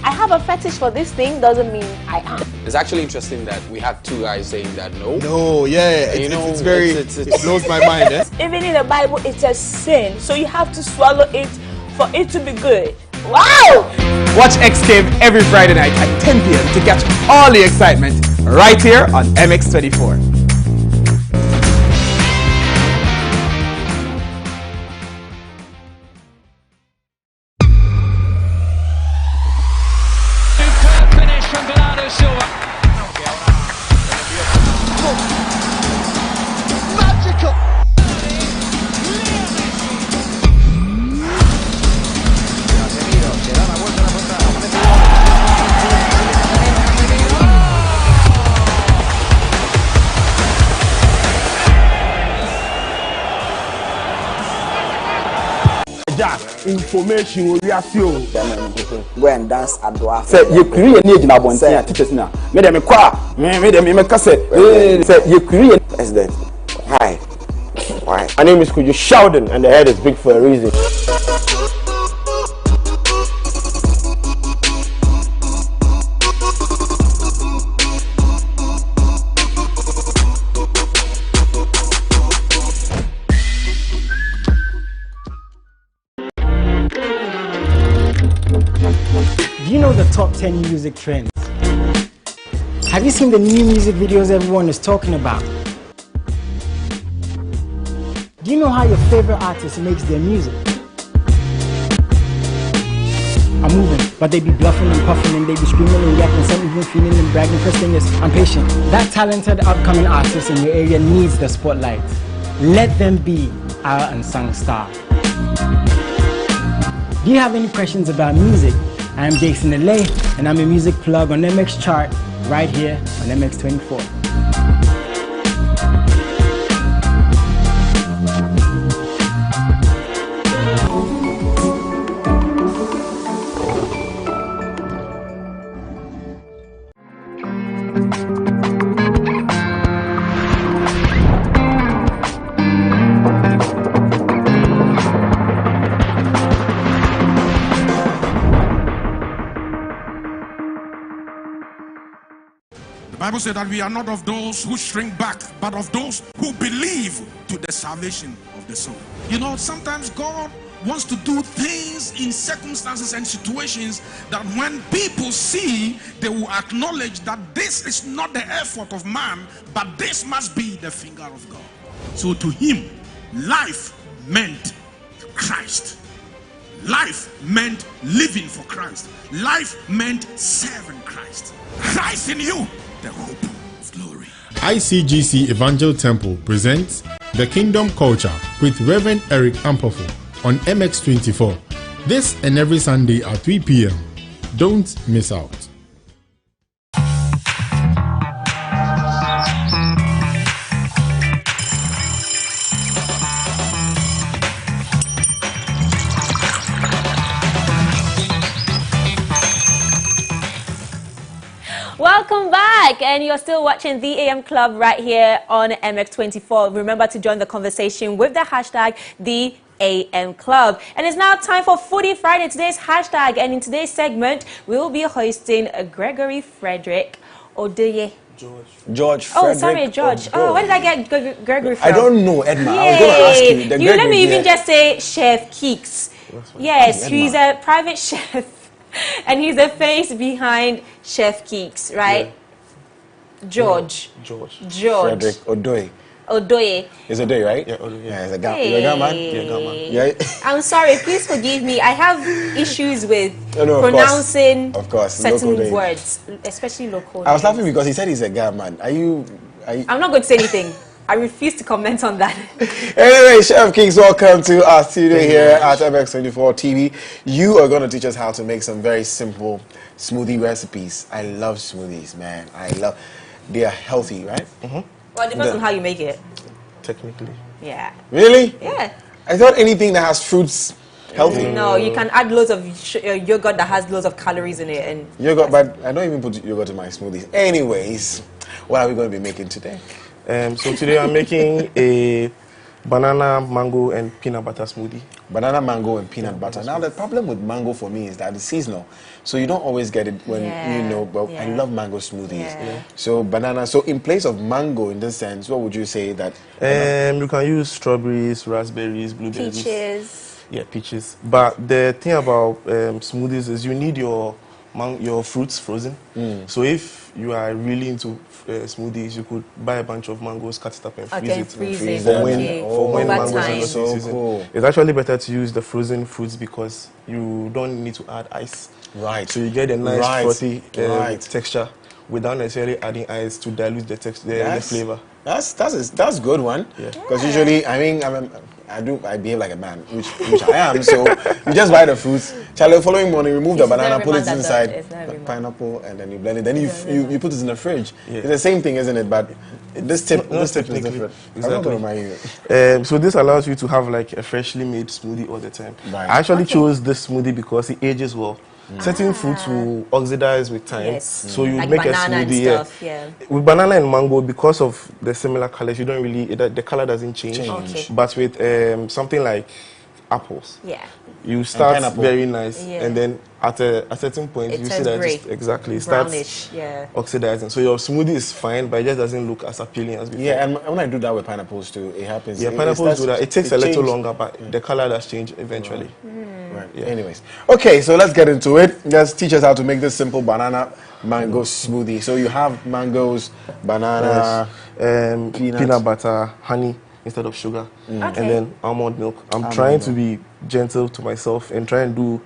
I have a fetish for this thing doesn't mean I am. It's actually interesting that we had 2 guys saying that no. No, yeah, it's very, it blows my mind. Eh? Even in the Bible, it's a sin, so you have to swallow it for it to be good. Wow! Watch X Game every Friday night at 10 p.m. to catch all the excitement right here on MX24. Information we are few. Go and dance at Dwarf. Say you create any na bontia teachers now. Me dem kwa me dem me kase. Say you create President. Hi. Why? My name is Kuju Sheldon and the head is big for a reason. Do you know the top 10 music trends? Have you seen the new music videos everyone is talking about? Do you know how your favorite artist makes their music? I'm moving, but they be bluffing and puffing and they be screaming and yapping, some even feeling and bragging. First thing is, I'm patient. That talented upcoming artist in your area needs the spotlight. Let them be our unsung star. Do you have any questions about music? I'm Jason LA, and I'm a music plug on MX Chart right here on MX24. The Bible said that we are not of those who shrink back, but of those who believe to the salvation of the soul. You know, sometimes God wants to do things in circumstances and situations that when people see, they will acknowledge that this is not the effort of man, but this must be the finger of God. So to him, life meant Christ. Life meant living for Christ. Life meant serving Christ. Christ in you, the hope of glory. ICGC Evangel Temple presents The Kingdom Culture with Reverend Eric Ampofo on MX24. This and every Sunday at 3 p.m. Don't miss out. Welcome back, and you're still watching the AM Club right here on MX24. Remember to join the conversation with the hashtag the AM Club. And it's now time for Foodie Friday, today's hashtag. And in today's segment, we will be hosting Gregory Frederick Odoye. George Frederick. Oh, sorry, George. Oh, where did I get Gregory from? I don't know, Edma. Yay. I was going to ask you. You let me even just say Chef Keeks. Yes, he's a private chef. And he's the face behind Chef Keeks, right? Yeah. George. Frederick Odoye. It's Odoye, right? Yeah, Odoye. Yeah, he's a guy. Hey. You're a guy man? Yeah, guy man. Yeah. I'm sorry, please forgive me. I have issues with pronouncing certain words, especially local. I was laughing because he said he's a guy man. Are you... I'm not going to say anything. I refuse to comment on that. Anyway, Chef Keeks, welcome to our studio here at MX24 TV. You are going to teach us how to make some very simple smoothie recipes. I love smoothies, man. They are healthy, right? Mm-hmm. Well, it depends on how you make it. Technically. Yeah. Really? Yeah. I thought anything that has fruits Healthy? No, you can add loads of yogurt that has loads of calories in it. And yogurt, but I don't even put yogurt in my smoothies. Anyways, what are we going to be making today? So today I'm making a banana, mango, and peanut butter smoothie. Banana, mango, and peanut butter. Now, the problem with mango for me is that it's seasonal. So you don't always get it when, but I love mango smoothies. So banana, so in place of mango, in this sense, what would you say that? You can use strawberries, raspberries, blueberries. Peaches. Yeah, peaches. But the thing about smoothies is you need your fruits frozen. So if you are really into smoothies, you could buy a bunch of mangoes, cut it up and freeze it. For when mangoes are not in season. Cool. It's actually better to use the frozen fruits because you don't need to add ice. Right. So you get a nice frothy texture without necessarily adding ice to dilute the texture, the flavor. That's good one. Because usually, I mean, I behave like a man, which I am. So you just buy the fruits. The following morning, remove the banana, put it inside the pineapple, and then you blend it. Then you put it in the fridge. It's the same thing, isn't it? But this tip is different. Exactly. So this allows you to have like a freshly made smoothie all the time. I actually chose this smoothie because it ages well. Certain fruits will oxidize with time, so you like make a smoothie. With banana and mango, because of the similar colors, you don't really the color doesn't change. But with something like apples, you start very nice, and then at a certain point, you see that it starts oxidizing. So your smoothie is fine, but it just doesn't look as appealing as before. Yeah, and when I do that with pineapples too, it happens. Yeah, pineapples do that. It takes a little longer, but the color does change eventually. Anyways, okay, so let's get into it. Just teach us how to make this simple banana mango smoothie. So you have mangoes, banana, peanut butter, honey instead of sugar, and then almond milk. I'm trying to be gentle to myself and try and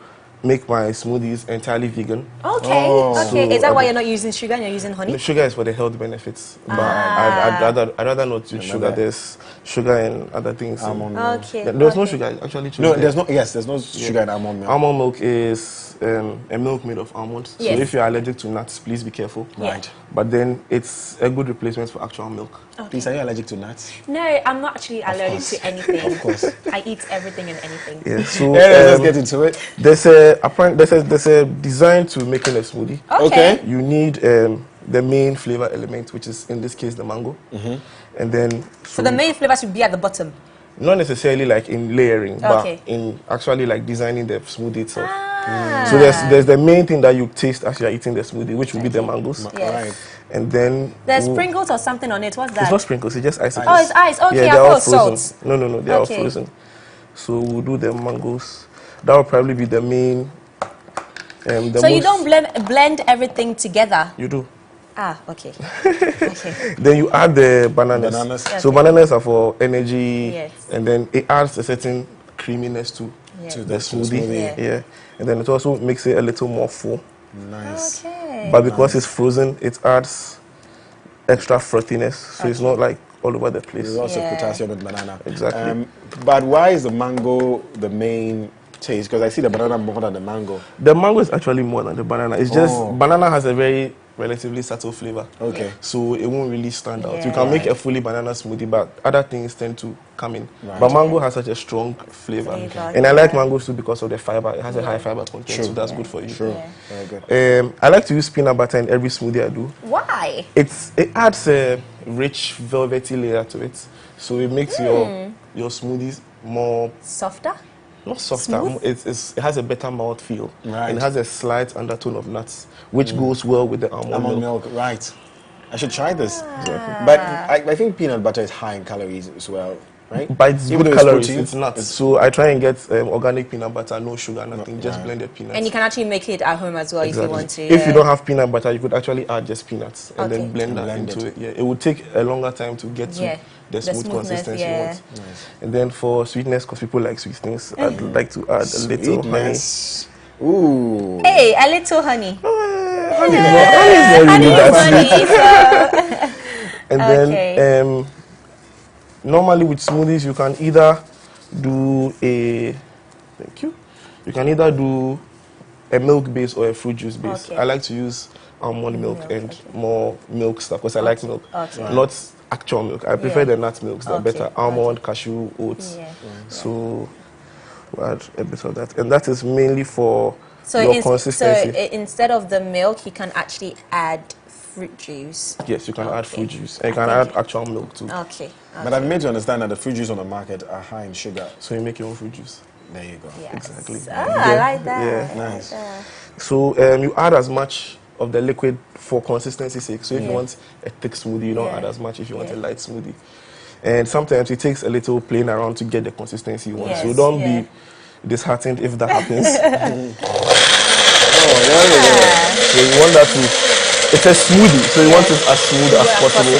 make my smoothies entirely vegan. Okay. Is that why you're not using sugar and you're using honey? The sugar is for the health benefits, but I'd rather not use sugar. There's sugar and other things. There's no sugar actually. No, there's no. Yes, there's no sugar in almond milk. Almond milk is a milk made of almonds. So if you're allergic to nuts, please be careful. Right. But then it's a good replacement for actual milk. Please, are you allergic to nuts? No, I'm not actually allergic to anything. Of course. I eat everything and anything. Yeah. So let's get into it. There's a design to making a smoothie. Okay. You need the main flavor element, which is in this case the mango, and then so the main flavor should be at the bottom. Not necessarily like in layering, but in actually like designing the smoothie itself. So there's the main thing that you taste as you're eating the smoothie, which will be the mangoes. Yes. And then there's sprinkles or something on it. What's that? It's not sprinkles, it's just ice. Oh, it's ice. Okay, yeah, they're all frozen. Salt. No, they're all frozen. So we'll do the mangoes. That will probably be the main. So you don't blend everything together? You do. Okay. Then you add the bananas. So bananas are for energy, and then it adds a certain creaminess to the smoothie. Yeah. And then it also makes it a little more full. Nice. But because it's frozen, it adds extra frothiness, so it's not like all over the place. There's also potassium in banana. Exactly. But why is the mango the main taste? Because I see the banana more than the mango. The mango is actually more than the banana. It's just banana has a very relatively subtle flavor. Okay. So it won't really stand out. You can make a fully banana smoothie, but other things tend to come in. But mango has such a strong flavor. And I like mangoes too because of the fiber. It has a high fiber content, so that's good for you. Very good. I like to use peanut butter in every smoothie I do. Why? It adds a rich velvety layer to it. So it makes your smoothies more softer? Not softer, it has a better mouth feel. Right. And it has a slight undertone of nuts, which goes well with the almond milk. Right. I should try this. Exactly. But I think peanut butter is high in calories as well, right? But it's good calories, it's nuts. So I try and get organic peanut butter, no sugar, nothing, just blended peanuts. And you can actually make it at home as well if you want to. If you don't have peanut butter, you could actually add just peanuts and then blend that into it. Yeah, it would take a longer time to get to the smooth consistency you want. And then for sweetness, because people like sweet things, I'd like to add a little honey. Ooh. Hey, a little honey. Honey is And then normally with smoothies, you can either do a milk base or a fruit juice base. I like to use almond milk and more milk stuff because I like milk, not actual milk. I prefer the nut milks. They're better. Almond, cashew, oats. So we'll add a bit of that. And that is mainly for So, your consistency. so instead of the milk, you can actually add fruit juice. Yes, you can add fruit juice. And you can add actual milk too. Okay. But I've made to understand that the fruit juice on the market are high in sugar. So you make your own fruit juice. There you go. Yes. Exactly. I like that. Yeah. Nice. So you add as much of the liquid for consistency's sake. So if you want a thick smoothie, you don't add as much if you want a light smoothie. And sometimes it takes a little playing around to get the consistency you want. Yes, So don't be disheartened if that happens. So you want that to, it's a smoothie, so you want it as smooth as possible.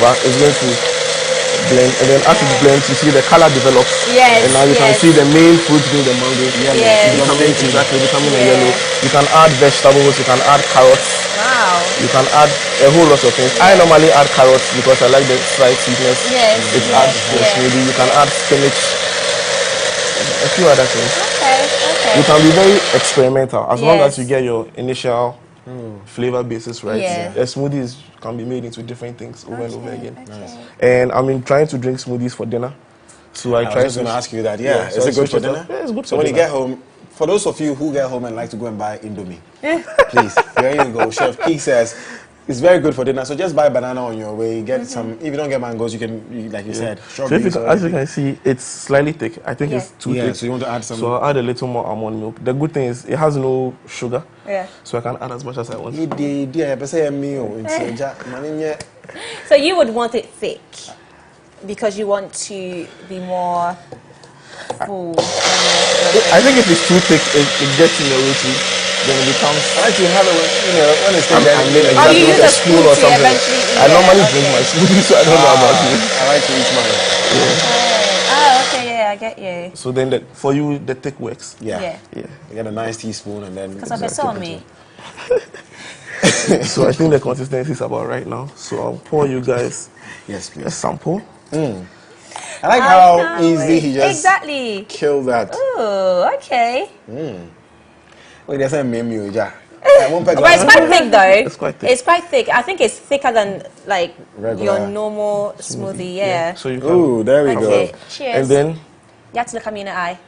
But it's going to blend, and then as it blends, you see the color develops. And now you can see the main fruit being the mango. Becoming a yellow. You can add vegetables, you can add carrots. Wow. You can add a whole lot of things. I normally add carrots because I like the slight sweetness. It adds to the smoothie. You can add spinach, a few other things. You can be very experimental as long as you get your initial flavor basis right. The smoothies can be made into different things over and over again. And I mean, trying to drink smoothies for dinner. So I try was going to ask you that. Is so it good for dinner? Yeah, it's good. So when you get home, for those of you who get home and like to go and buy Indomie, please, here you go. Chef Keek says it's very good for dinner. So just buy banana on your way. Get some. If you don't get mangoes, you can, like you said, strawberries. So as you can see, it's slightly thick. I think it's too thick. So you want to add some. So I'll add a little more almond milk. The good thing is it has no sugar. Yeah. So I can add as much as I want. So you would want it thick because you want to be more full. I think if it's too thick, it gets in the way too. Then it becomes. I like to have it, when it's thick. You use a spoon or something. I normally drink my smoothie, so I don't know about you. I like to eat mine. Oh, okay, yeah, I get you. So then, for you, the thick works. Yeah. You get a nice teaspoon and then. Because I saw me. So I think the consistency is about right now. So I'll pour you guys a sample. I like how easy he just killed that. Oh, okay. Wait, there's a menu, But it's quite thick though. It's quite thick. It's quite thick. I think it's thicker than like regular your normal smoothie. Yeah. So you can. Ooh, there we go. Cheers. And then. You have to look at me in the eye.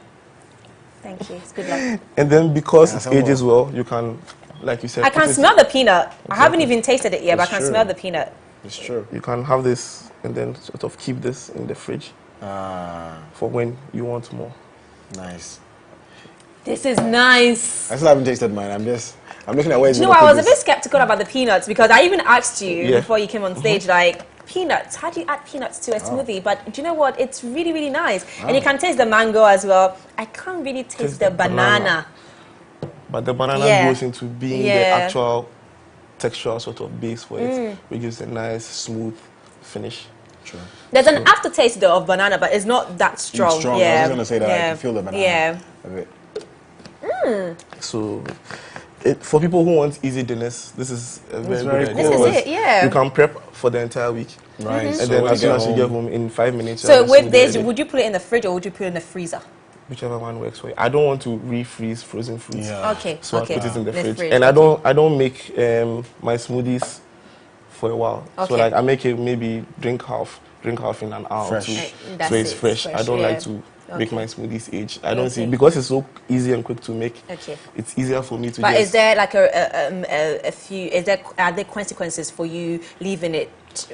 Thank you. It's good luck. And then because it ages well, you can, like you said. I can smell the peanut. I haven't even tasted it yet, but I can smell the peanut. It's true. You can have this and then sort of keep this in the fridge for when you want more. Nice. This is nice. I still haven't tasted mine. I'm looking at where it's I was a bit skeptical about the peanuts because I even asked you before you came on stage, like, peanuts, how do you add peanuts to a smoothie? But do you know what? It's really, really nice. And you can taste the mango as well. I can't really taste the banana. But the banana goes into being the actual textural sort of base for it, which gives a nice, smooth finish. True. There's an aftertaste though of banana, but it's not that strong. It's strong. I was going to say that I can feel the banana a bit. So, for people who want easy dinners, this is a very good idea. This is it, yeah. You can prep for the entire week. Right. And So then when as you soon get as you get home, in 5 minutes. So with this, would you put it in the fridge or would you put it in the freezer? Whichever one works for you. I don't want to refreeze frozen fruits. Okay. So I put it in the fridge. fridge. And I don't make my smoothies for a while. So like I make it maybe drink half in an hour or two. So it's fresh. I don't like to make my smoothies age. I don't see because it's so easy and quick to make. It's easier for me to. But is there like a few? Are there consequences for you leaving it?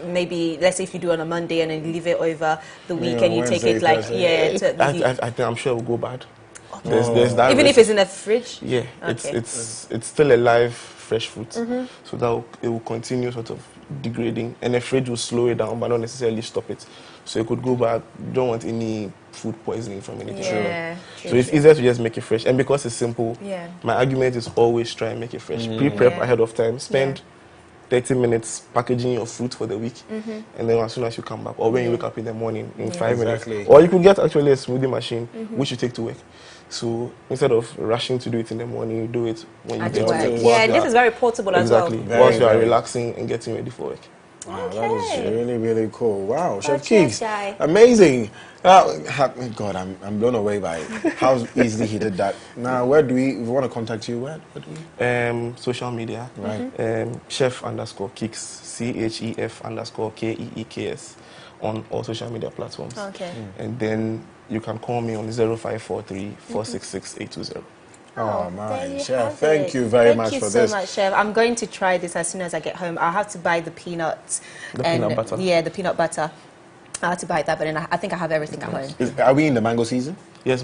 Maybe let's say if you do it on a Monday and then you leave it over the weekend, you take it like I think I'm sure it will go bad. There's that even risk. if it's in the fridge. Yeah, it's still a live fresh fruit, so that it will continue sort of degrading, and the fridge will slow it down, but not necessarily stop it. So it could go bad. You don't want any food poisoning from anything. So it's easier to just make it fresh, and because it's simple, my argument is always try and make it fresh. Pre-prep ahead of time. Spend 30 minutes packaging your fruit for the week, and then as soon as you come back, or when you wake up in the morning, in 5 minutes, or you could get actually a smoothie machine which you take to work. So instead of rushing to do it in the morning, you do it when you get to work. Yeah, this is very portable as well. Exactly. Whilst you are relaxing and getting ready for work. Wow, that is really, really cool. Wow, Chef Keeks, amazing. God, I'm blown away by how easily he did that. Now, if we want to contact you, where do we? Social media, right? Chef_Keeks, CHEF_KEEKS on all social media platforms. Okay. And then you can call me on 0543 466 820. Oh my, Chef, thank you very much for this. Thank you so much, Chef. I'm going to try this as soon as I get home. I'll have to buy the peanuts. Peanut butter? Yeah, the peanut butter. I'll have to buy that, but then I think I have everything at home. Are we in the mango season? Yes,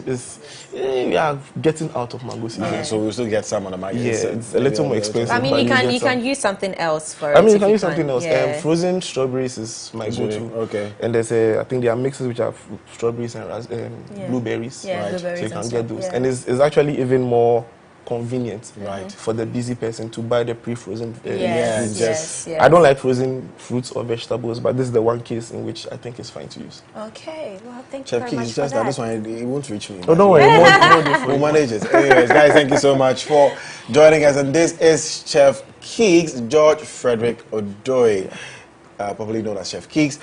we are getting out of mango season. Okay, so we'll still get some on the market. Yeah, it's a little more expensive. I mean, you can use something else for it. I mean, you can use something else. Yeah. Frozen strawberries is my go-to. Okay. And there's I think there are mixes which have strawberries and blueberries. Yeah, right. blueberries so you can and get stuff, those. yeah. And it's actually even more convenient right for the busy person to buy the pre-frozen yes. I don't like frozen fruits or vegetables, but this is the one case in which I think is fine to use. Okay, well, thank you Chef very Keys, much for just that. this one, it won't reach me. Oh, don't worry, we'll manage it. Anyways, guys, thank you so much for joining us. And this is Chef Keeks, George Frederick Odoye, popularly known as Chef Keeks.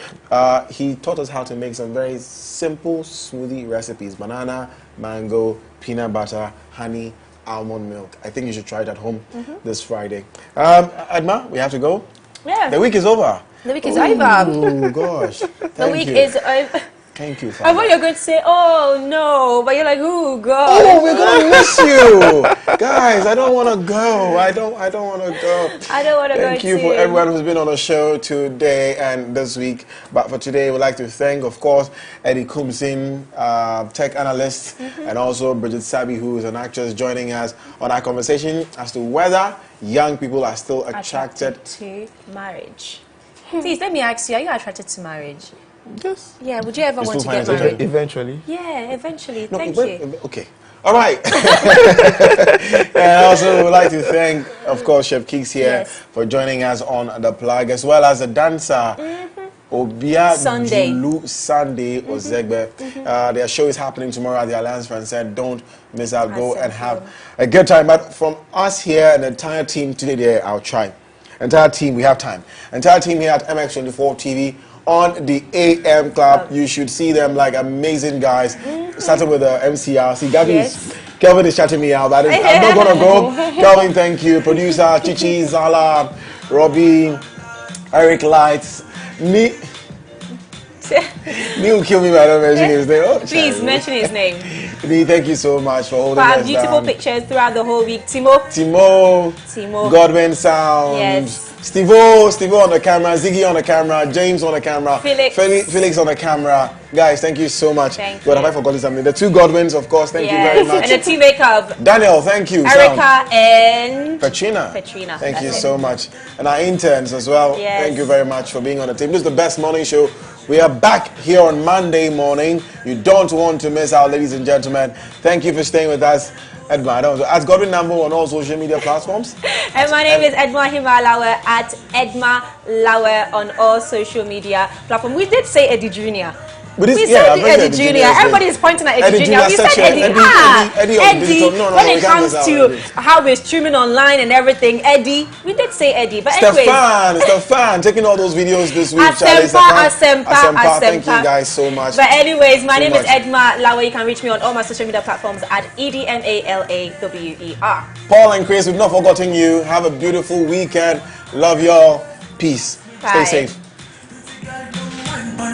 He taught us how to make some very simple smoothie recipes: banana, mango, peanut butter, honey, almond milk. I think you should try it at home this Friday. Edma, we have to go. Yeah. The week is over. The week is over. Oh gosh. The week is over. Thank you, I Father. thought you were going to say, oh no, but you're like, oh God. Oh, we're gonna miss you, guys. I don't want to go. I don't want to go. I don't want to go. Thank you too. for everyone who's been on the show today and this week. But for today, we'd like to thank, of course, Eddie Kumsin, tech analyst, and also Bridget Sabi, who is an actress, joining us on our conversation as to whether young people are still attracted to marriage. Please, let me ask you, are you attracted to marriage? Yes. Yeah, would you ever want to get married? Eventually. Yeah, eventually. No, Thank you. Okay. All right. And also, we'd like to thank, of course, Chef Keeks here for joining us on The Plug, as well as the dancer, Obia Sunday. Julu Sunday Ozegbe. Their show is happening tomorrow at the Alliance Française. Don't miss out. Go and have a good time. But from us here and the entire team today, I'll try. Entire team, we have time. Entire team here at MX24 TV. On the AM Club, you should see them like amazing guys. Starting with the MCR. See, Kelvin is chatting me out. I'm not gonna go. Kelvin, thank you. Producer Chichi, Zala, Robbie, Eric Lights, Neil kill me by not mentioning his name. Oh, please mention his name. Nee, thank you so much for holding us beautiful down. pictures throughout the whole week. Timo, Godwin Sound. Yes. Steve-O on the camera, Ziggy on the camera, James on the camera, Felix on the camera. Guys, thank you so much. Thank God, have I forgotten something? The two Godwins, of course, thank you very much. And the team makeup. Daniel, thank you. Erica and Petrina. Thank you so much. And our interns as well. Yes. Thank you very much for being on the team. This is the best morning show. We are back here on Monday morning. You don't want to miss out, ladies and gentlemen. Thank you for staying with us. Edma, I don't know. As Godwin Namboh on all social media platforms. And my name is Edma Himalawa at Edma Lawe on all social media platforms. We did say Eddie Jr. We said Eddie Jr. Everybody is pointing at Eddie Jr. We said Eddie. Eddie. When it comes to how we're streaming online and everything, Eddie. We did say Eddie. But anyways. Stefan, taking all those videos this week. Asempa. Thank you guys so much. But anyways, my name is Edma Lawe. You can reach me on all my social media platforms at EDMALAWER. Paul and Chris, we've not forgotten you. Have a beautiful weekend. Love y'all. Peace. Bye. Stay safe.